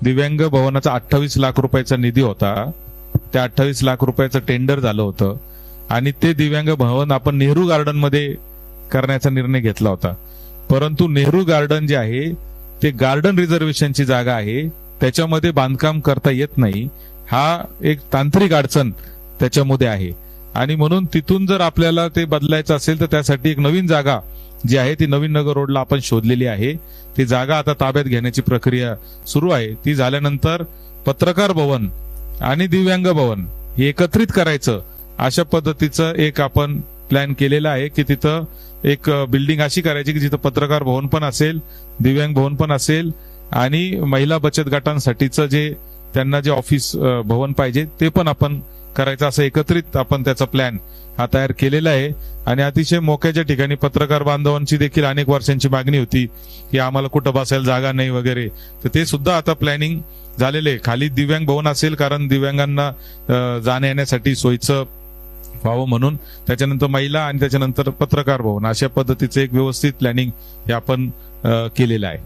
दिव्यांग भवनाचा 28 लाख रुपयाचा निधी होता. त्या 28 लाख रुपयाचं टेंडर झालं होतं आणि ते दिव्यांग भवन आपण नेहरू गार्डन मध्ये करण्याचा निर्णय घेतला होता. परंतु नेहरू गार्डन जे आहे ते गार्डन रिझर्वेशनची जागा आहे, त्याच्यामध्ये बांधकाम करता येत नाही. हा एक तांत्रिक अडचण त्याच्यामध्ये आहे आणि म्हणून तिथून जर आपल्याला ते बदलायचं असेल तर त्यासाठी एक नवीन जागा जी आहे ती नवीन नगर रोडला आपण शोधलेली आहे. ती जागा आता ताब्यात घेण्याची प्रक्रिया सुरू आहे. ती झाल्यानंतर पत्रकार भवन आणि दिव्यांग भवन हे एकत्रित करायचं अशा पद्धतीचं एक आपण प्लॅन केलेला आहे की तिथं एक बिल्डिंग अशी करायची की जिथं पत्रकार भवन पण असेल, दिव्यांग भवन पण असेल आणि महिला बचत गटांसाठीचं जे त्यांना जे ऑफिस भवन पाहिजे ते पण आपण करायचं, असं एकत्रित आपण त्याचा प्लॅन हा तयार केलेला आहे. आणि अतिशय मोक्याच्या ठिकाणी पत्रकार बांधवांची देखील अनेक वर्षांची मागणी होती की आम्हाला कुठं बसायला जागा नाही वगैरे, तर ते सुद्धा आता प्लॅनिंग झालेले आहे. खाली दिव्यांग भवन असेल कारण दिव्यांगांना जाण्या येण्यासाठी सोयीचं व्हावं म्हणून, त्याच्यानंतर महिला आणि त्याच्यानंतर पत्रकार भवन अशा पद्धतीचं एक व्यवस्थित प्लॅनिंग हे आपण केलेलं आहे.